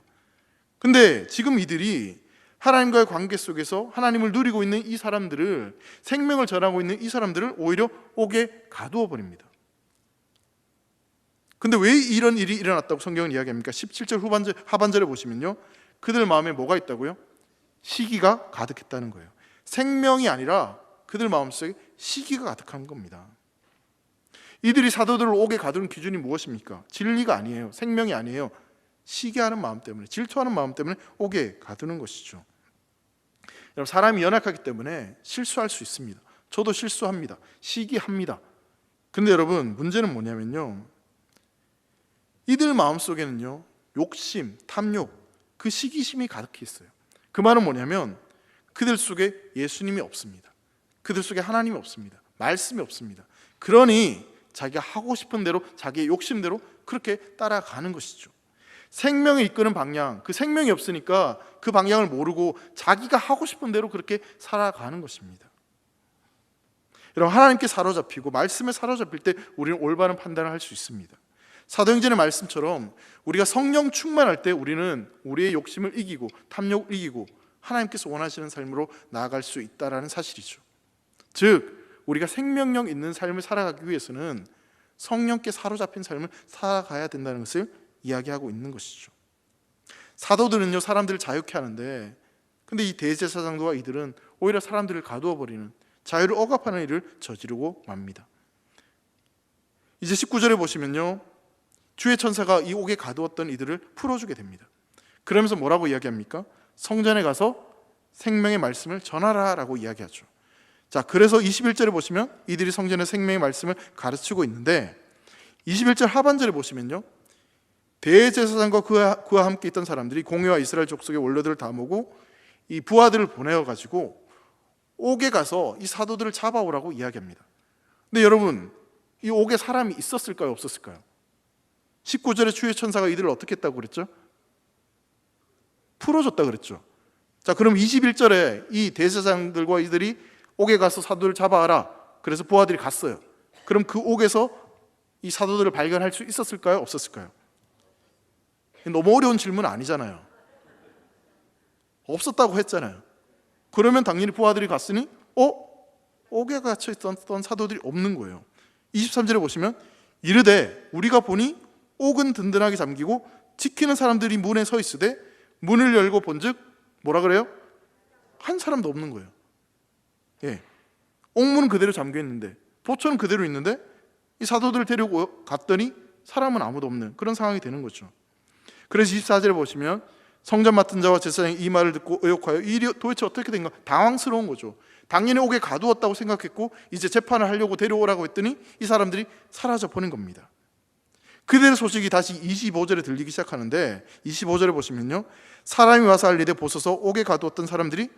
근데 지금 이들이 하나님과의 관계 속에서 하나님을 누리고 있는 이 사람들을, 생명을 전하고 있는 이 사람들을 오히려 옥에 가두어 버립니다. 근데 왜 이런 일이 일어났다고 성경은 이야기합니까? 17절 하반절에 보시면요, 그들 마음에 뭐가 있다고요? 시기가 가득했다는 거예요. 생명이 아니라 그들 마음속에 시기가 가득한 겁니다. 이들이 사도들을 옥에 가두는 기준이 무엇입니까? 진리가 아니에요. 생명이 아니에요. 시기하는 마음 때문에, 질투하는 마음 때문에 옥에 가두는 것이죠. 여러분 사람이 연약하기 때문에 실수할 수 있습니다. 저도 실수합니다. 시기합니다. 근데 여러분 문제는 뭐냐면요, 이들 마음속에는요, 욕심, 탐욕, 그 시기심이 가득히 있어요. 그 말은 뭐냐면 그들 속에 예수님이 없습니다. 그들 속에 하나님이 없습니다. 말씀이 없습니다. 그러니 자기가 하고 싶은 대로, 자기의 욕심대로 그렇게 따라가는 것이죠. 생명이 이끄는 방향, 그 생명이 없으니까 그 방향을 모르고 자기가 하고 싶은 대로 그렇게 살아가는 것입니다. 여러분 하나님께 사로잡히고 말씀에 사로잡힐 때 우리는 올바른 판단을 할 수 있습니다. 사도행전의 말씀처럼 우리가 성령 충만할 때 우리는 우리의 욕심을 이기고 탐욕을 이기고 하나님께서 원하시는 삶으로 나아갈 수 있다는 사실이죠. 즉 우리가 생명력 있는 삶을 살아가기 위해서는 성령께 사로잡힌 삶을 살아가야 된다는 것을 이야기하고 있는 것이죠. 사도들은요, 사람들을 자유케 하는데, 근데 이 대제사장들과 이들은 오히려 사람들을 가두어 버리는, 자유를 억압하는 일을 저지르고 맙니다. 이제 19절에 보시면요, 주의 천사가 이 옥에 가두었던 이들을 풀어주게 됩니다. 그러면서 뭐라고 이야기합니까? 성전에 가서 생명의 말씀을 전하라 라고 이야기하죠. 자, 그래서 21절에 보시면 이들이 성전에 생명의 말씀을 가르치고 있는데, 21절 하반절에 보시면요, 대제사장과 그와 함께 있던 사람들이 공회와 이스라엘 족속의 원로들을 다 모으고 이 부하들을 보내어가지고 옥에 가서 이 사도들을 잡아오라고 이야기합니다. 근데 여러분 이 옥에 사람이 있었을까요, 없었을까요? 19절에 주의 천사가 이들을 어떻게 했다고 그랬죠? 풀어줬다 그랬죠. 자, 그럼 21절에 이 대제사장들과 이들이 옥에 가서 사도들을 잡아와라, 그래서 부하들이 갔어요. 그럼 그 옥에서 이 사도들을 발견할 수 있었을까요, 없었을까요? 너무 어려운 질문 아니잖아요. 없었다고 했잖아요. 그러면 당연히 부하들이 갔으니 옥에 갇혀 있었던 사도들이 없는 거예요. 23절에 보시면 이르되 우리가 보니 옥은 든든하게 잠기고 지키는 사람들이 문에 서 있으되 문을 열고 본즉 뭐라 그래요? 한 사람도 없는 거예요. 예. 옥문은 그대로 잠겨 있는데, 도처는 그대로 있는데 이 사도들을 데리고 갔더니 사람은 아무도 없는 그런 상황이 되는 거죠. 그래서 24절에 보시면 성전 맡은 자와 제사장이 이 말을 듣고 의혹하여 이 일이 도대체 어떻게 된가 당황스러운 거죠. 당연히 옥에 가두었다고 생각했고 이제 재판을 하려고 데려오라고 했더니 이 사람들이 사라져 버린 겁니다. 그들의 소식이 다시 25절에 들리기 시작하는데 25절에 보시면요, 사람이 와서 알리되 보소서 옥에 가두었던 사람들이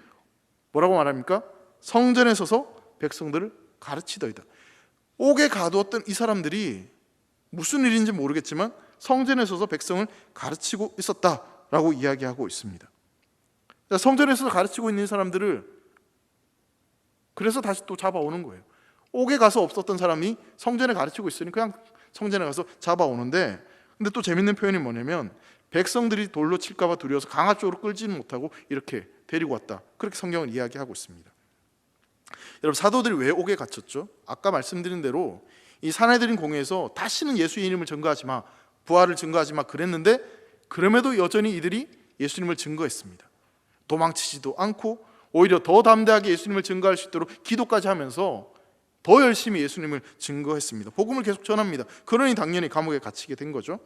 뭐라고 말합니까? 성전에 서서 백성들을 가르치더이다. 옥에 가두었던 이 사람들이 무슨 일인지 모르겠지만 성전에 서서 백성을 가르치고 있었다라고 이야기하고 있습니다. 성전에서 가르치고 있는 사람들을 그래서 다시 또 잡아오는 거예요. 옥에 가서 없었던 사람이 성전에 가르치고 있으니 그냥 성전에 가서 잡아오는데, 근데 또 재밌는 표현이 뭐냐면 백성들이 돌로 칠까 봐 두려워서 강화 쪽으로 끌지는 못하고 이렇게 데리고 왔다, 그렇게 성경을 이야기하고 있습니다. 여러분, 사도들이 왜 옥에 갇혔죠? 아까 말씀드린 대로 이 산헤드린 공회에서 다시는 예수의 이름을 증거하지 마, 부활을 증거하지 마 그랬는데 그럼에도 여전히 이들이 예수님을 증거했습니다. 도망치지도 않고 오히려 더 담대하게 예수님을 증거할 수 있도록 기도까지 하면서 더 열심히 예수님을 증거했습니다. 복음을 계속 전합니다. 그러니 당연히 감옥에 갇히게 된 거죠.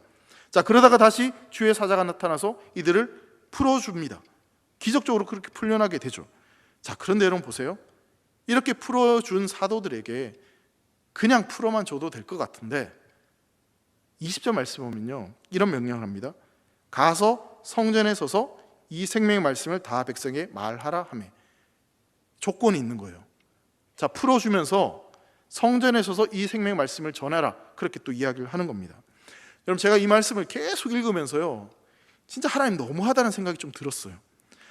자, 그러다가 다시 주의 사자가 나타나서 이들을 풀어줍니다. 기적적으로 그렇게 풀려나게 되죠. 자, 그런데 여러분 보세요. 이렇게 풀어준 사도들에게 그냥 풀어만 줘도 될 것 같은데 20절 말씀 보면요, 이런 명령을 합니다. 가서 성전에 서서 이 생명의 말씀을 다 백성에게 말하라 하매. 조건이 있는 거예요. 자, 풀어주면서 성전에 서서 이 생명의 말씀을 전하라, 그렇게 또 이야기를 하는 겁니다. 여러분, 제가 이 말씀을 계속 읽으면서요, 진짜 하나님 너무하다는 생각이 좀 들었어요.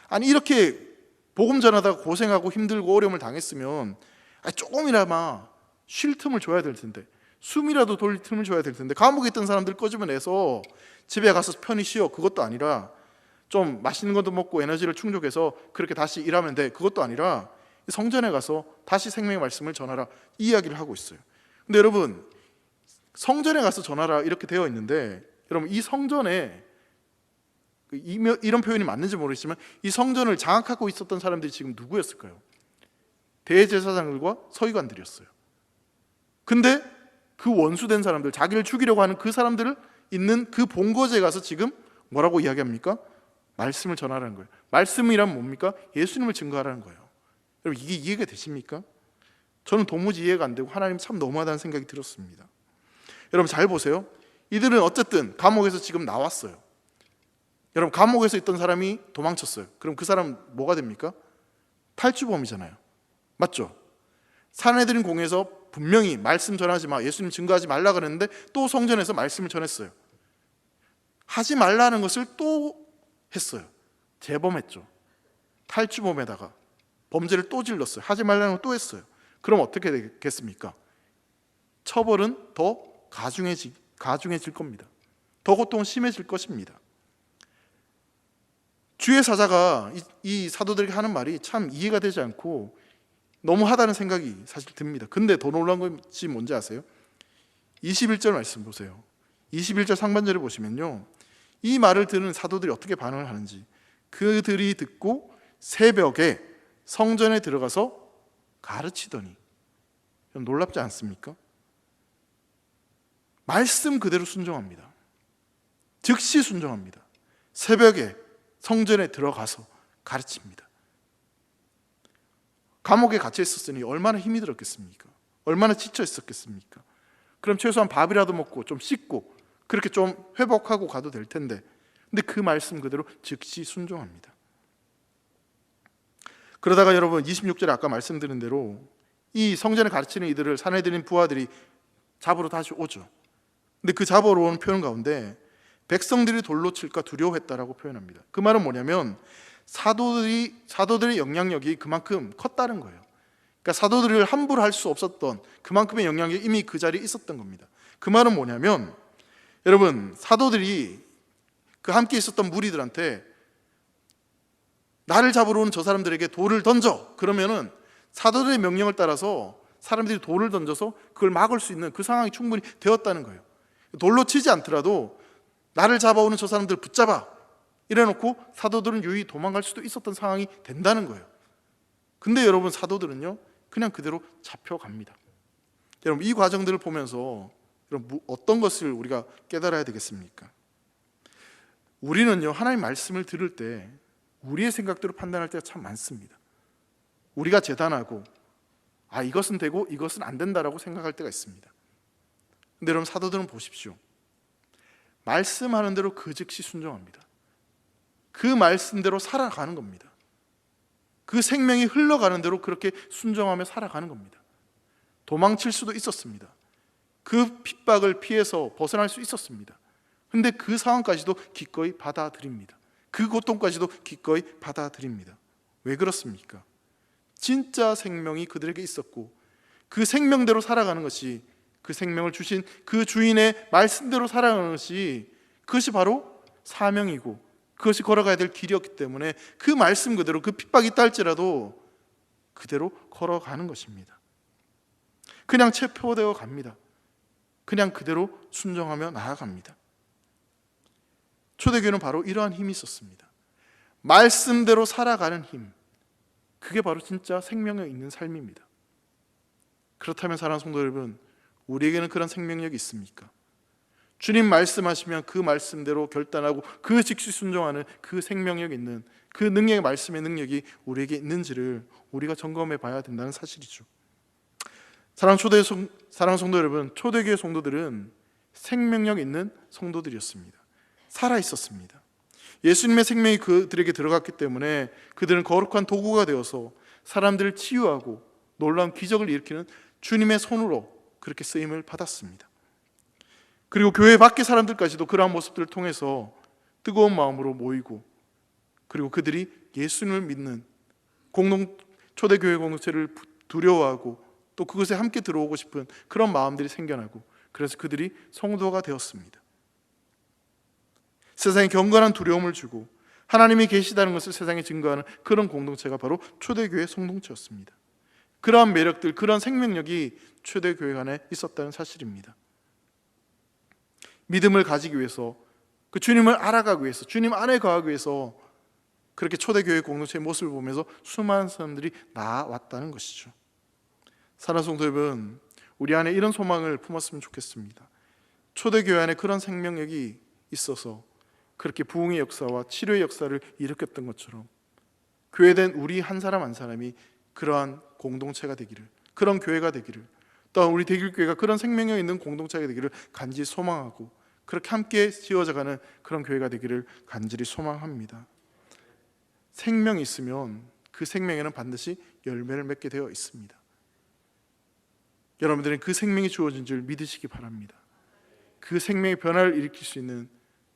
아니, 이렇게 복음 전하다가 고생하고 힘들고 어려움을 당했으면 조금이나마 쉴 틈을 줘야 될 텐데, 숨이라도 돌릴 틈을 줘야 될 텐데, 감옥에 있던 사람들 꺼집어내서 집에 가서 편히 쉬어, 그것도 아니라 좀 맛있는 것도 먹고 에너지를 충족해서 그렇게 다시 일하면 돼, 그것도 아니라 성전에 가서 다시 생명의 말씀을 전하라, 이 이야기를 하고 있어요. 근데 여러분, 성전에 가서 전하라 이렇게 되어 있는데, 여러분, 이 성전에 이런 표현이 맞는지 모르겠지만 이 성전을 장악하고 있었던 사람들이 지금 누구였을까요? 대제사장들과 서기관들이었어요. 근데 그 원수된 사람들, 자기를 죽이려고 하는 그 사람들을 있는 그 본거지에 가서 지금 뭐라고 이야기합니까? 말씀을 전하라는 거예요. 말씀이란 뭡니까? 예수님을 증거하라는 거예요. 여러분, 이게 이해가 되십니까? 저는 도무지 이해가 안 되고 하나님 참 너무하다는 생각이 들었습니다. 여러분, 잘 보세요. 이들은 어쨌든 감옥에서 지금 나왔어요. 여러분, 감옥에서 있던 사람이 도망쳤어요. 그럼 그 사람 뭐가 됩니까? 탈주범이잖아요. 맞죠? 산헤드린 공회에서 분명히 말씀 전하지 마, 예수님 증거하지 말라 그랬는데 또 성전에서 말씀을 전했어요. 하지 말라는 것을 또 했어요. 재범했죠. 탈주범에다가 범죄를 또 질렀어요. 하지 말라는 걸 또 했어요. 그럼 어떻게 되겠습니까? 처벌은 더 가중해질 겁니다. 더 고통은 심해질 것입니다. 주의 사자가 이 사도들에게 하는 말이 참 이해가 되지 않고 너무하다는 생각이 사실 듭니다. 근데 더 놀라운 것이 뭔지 아세요? 21절 말씀 보세요. 21절 상반절을 보시면요, 이 말을 들은 사도들이 어떻게 반응을 하는지, 그들이 듣고 새벽에 성전에 들어가서 가르치더니. 놀랍지 않습니까? 말씀 그대로 순종합니다. 즉시 순종합니다. 새벽에 성전에 들어가서 가르칩니다. 감옥에 갇혀 있었으니 얼마나 힘이 들었겠습니까? 얼마나 지쳐 있었겠습니까? 그럼 최소한 밥이라도 먹고 좀 씻고 그렇게 좀 회복하고 가도 될 텐데, 근데 그 말씀 그대로 즉시 순종합니다. 그러다가 여러분, 26절에 아까 말씀드린 대로 이 성전에 가르치는 이들을 산헤드린 부하들이 잡으러 다시 오죠. 근데 그 잡으러 오는 표현 가운데 백성들이 돌로 칠까 두려워했다라고 표현합니다. 그 말은 뭐냐면 사도들의 영향력이 그만큼 컸다는 거예요. 그러니까 사도들을 함부로 할 수 없었던 그만큼의 영향력이 이미 그 자리에 있었던 겁니다. 그 말은 뭐냐면, 여러분, 사도들이 그 함께 있었던 무리들한테 나를 잡으러 온 저 사람들에게 돌을 던져, 그러면은 사도들의 명령을 따라서 사람들이 돌을 던져서 그걸 막을 수 있는 그 상황이 충분히 되었다는 거예요. 돌로 치지 않더라도 나를 잡아오는 저 사람들 붙잡아 이래놓고 사도들은 유유히 도망갈 수도 있었던 상황이 된다는 거예요. 근데 여러분, 사도들은요 그냥 그대로 잡혀갑니다. 여러분, 이 과정들을 보면서 여러분, 어떤 것을 우리가 깨달아야 되겠습니까? 우리는요 하나님 말씀을 들을 때 우리의 생각대로 판단할 때가 참 많습니다. 우리가 재단하고 이것은 되고 이것은 안 된다라고 생각할 때가 있습니다. 근데 여러분, 사도들은 보십시오. 말씀하는 대로 그 즉시 순종합니다. 그 말씀대로 살아가는 겁니다. 그 생명이 흘러가는 대로 그렇게 순종하며 살아가는 겁니다. 도망칠 수도 있었습니다. 그 핍박을 피해서 벗어날 수 있었습니다. 근데 그 상황까지도 기꺼이 받아들입니다. 그 고통까지도 기꺼이 받아들입니다. 왜 그렇습니까? 진짜 생명이 그들에게 있었고 그 생명대로 살아가는 것이, 그 생명을 주신 그 주인의 말씀대로 살아가는 것이, 그것이 바로 사명이고 그것이 걸어가야 될 길이었기 때문에 그 말씀 그대로, 그 핍박이 있다 할지라도 그대로 걸어가는 것입니다. 그냥 체포되어 갑니다. 그냥 그대로 순종하며 나아갑니다. 초대교회는 바로 이러한 힘이 있었습니다. 말씀대로 살아가는 힘, 그게 바로 진짜 생명력 있는 삶입니다. 그렇다면 사랑하는 성도 여러분, 우리에게는 그런 생명력이 있습니까? 주님 말씀하시면 그 말씀대로 결단하고 그 즉시 순종하는 그 생명력 있는 그 능력의, 말씀의 능력이 우리에게 있는지를 우리가 점검해 봐야 된다는 사실이죠. 사랑하는 성도 여러분, 초대교회 성도들은 생명력 있는 성도들이었습니다. 살아 있었습니다. 예수님의 생명이 그들에게 들어갔기 때문에 그들은 거룩한 도구가 되어서 사람들을 치유하고 놀라운 기적을 일으키는 주님의 손으로 그렇게 쓰임을 받았습니다. 그리고 교회 밖의 사람들까지도 그러한 모습들을 통해서 뜨거운 마음으로 모이고, 그리고 그들이 예수님을 믿는 초대교회 공동체를 두려워하고 또 그것에 함께 들어오고 싶은 그런 마음들이 생겨나고, 그래서 그들이 성도가 되었습니다. 세상에 경건한 두려움을 주고 하나님이 계시다는 것을 세상에 증거하는 그런 공동체가 바로 초대교회 공동체였습니다. 그러한 매력들, 그러한 생명력이 초대교회 안에 있었다는 사실입니다. 믿음을 가지기 위해서, 그 주님을 알아가기 위해서, 주님 안에 거하기 위해서 그렇게 초대교회 공동체의 모습을 보면서 수많은 사람들이 나아왔다는 것이죠. 사랑하는 성도 여러분, 우리 안에 이런 소망을 품었으면 좋겠습니다. 초대교회 안에 그런 생명력이 있어서 그렇게 부흥의 역사와 치료의 역사를 일으켰던 것처럼 교회된 우리 한 사람 한 사람이 그러한 공동체가 되기를, 그런 교회가 되기를, 또한 우리 대길교회가 그런 생명력 있는 공동체가 되기를 간절히 소망하고, 그렇게 함께 지어져가는 그런 교회가 되기를 간절히 소망합니다. 생명이 있으면 그 생명에는 반드시 열매를 맺게 되어 있습니다. 여러분들은 그 생명이 주어진 줄 믿으시기 바랍니다. 그 생명의 변화를 일으킬 수 있는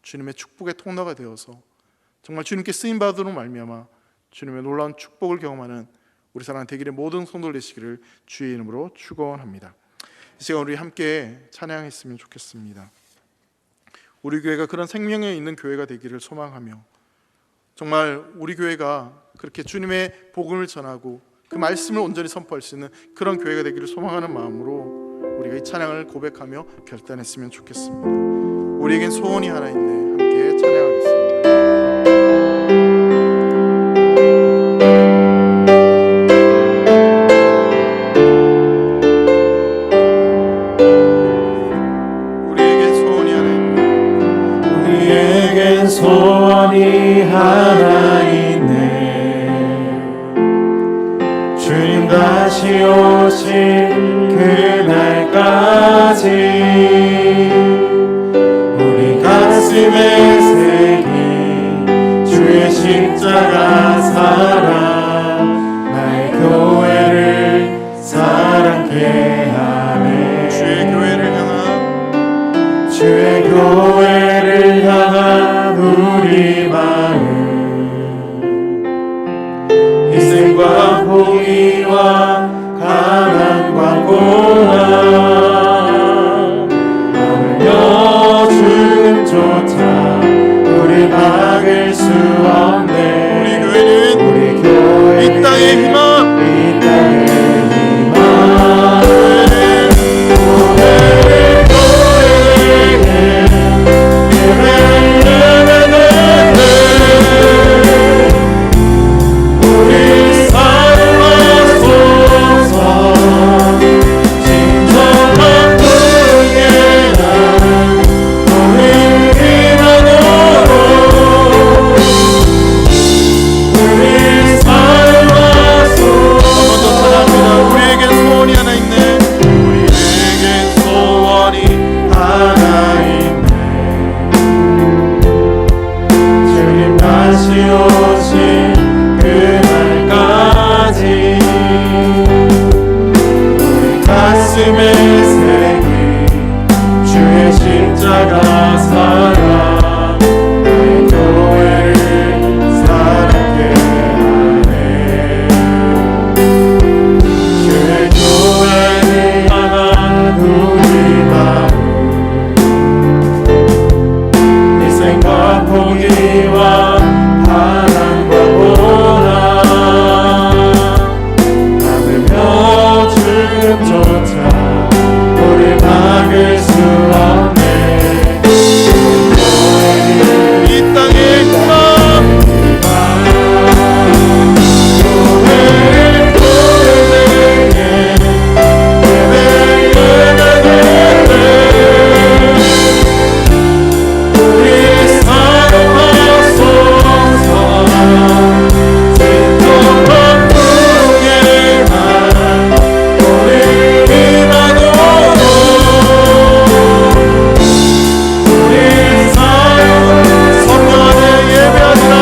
주님의 축복의 통로가 되어서 정말 주님께 쓰임받으로 말미암아 주님의 놀라운 축복을 경험하는 우리 사랑하는 대길의 모든 성도들 되시기를 주의 이름으로 축원합니다. 이 시간 우리 함께 찬양했으면 좋겠습니다. 우리 교회가 그런 생명에 있는 교회가 되기를 소망하며, 정말 우리 교회가 그렇게 주님의 복음을 전하고 그 말씀을 온전히 선포할 수 있는 그런 교회가 되기를 소망하는 마음으로 우리가 이 찬양을 고백하며 결단했으면 좋겠습니다. 우리에겐 소원이 하나 있네. 함께 찬양하겠습니다. 우리에겐 소원이 하나 있네. 우리에겐 소원이 하나 있네. 주님 다시 오실 그날까지 가슴에 새긴 주의 십자가 사랑, 나의 교회를 사랑케 하네. 주의 교회를 향한 우리 마음, 희생과 포기와 가난과 고난, 조차 우리 막을 수 없네. 우리 교회는 이 땅의 희망, 이 땅의 희망. 교회는 십자가 사랑 나의 교회를 사랑케 하네. 주의 교회를 향한 우리 마음 희생과 포기와 사랑과 보라 남으며 지금조차 우리 막을 수 없네. 이 땅의 희망 교회를 교회에게 우리 사랑하소서. 진정한 후회만 우리 임하도록 우리 사랑 성령 안에 예배하리라.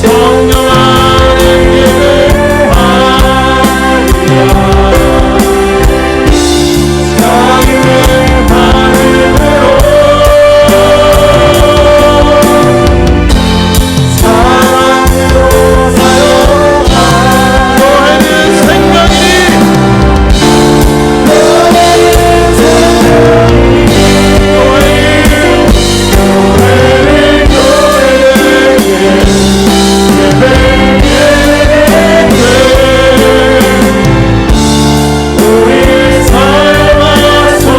성령 안에 예배하리라. 자유의 하늘으로 사랑으로 사용하라. 교회는 생명이니 우리 사랑하소서.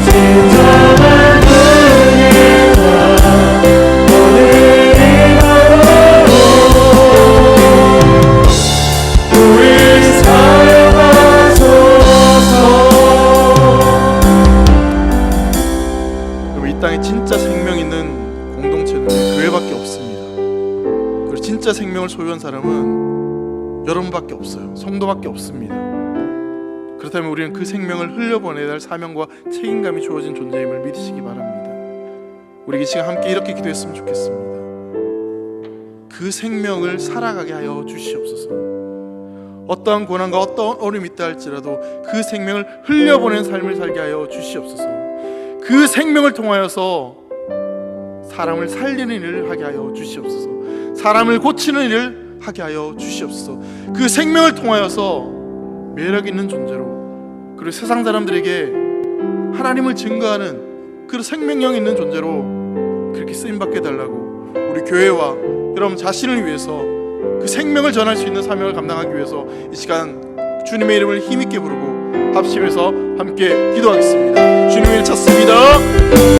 진정한 은혜와 오늘 임하도록 우리 사랑하소서. 여러분, 이 땅에 진짜 생명 있는 공동체는 교회밖에 없습니다. 그리고 진짜 생명을 소유한 사람은 여러분밖에 없어요. 성도밖에 없습니다. 그렇다면 우리는 그 생명을 흘려보내야 할 사명과 책임감이 주어진 존재임을 믿으시기 바랍니다. 우리 이 시간 함께 이렇게 기도했으면 좋겠습니다. 그 생명을 살아가게 하여 주시옵소서. 어떠한 고난과 어떠한 어려움이 있다 할지라도 그 생명을 흘려보낸 삶을 살게 하여 주시옵소서. 그 생명을 통하여서 사람을 살리는 일을 하게 하여 주시옵소서. 사람을 고치는 일을 하게 하여 주시옵소서. 그 생명을 통하여서 매력 있는 존재로, 그리고 세상 사람들에게 하나님을 증거하는 그 생명력 있는 존재로 그렇게 쓰임받게 해달라고, 우리 교회와 여러분 자신을 위해서 그 생명을 전할 수 있는 사명을 감당하기 위해서 이 시간 주님의 이름을 힘있게 부르고 합심해서 함께 기도하겠습니다. 주님을 찾습니다.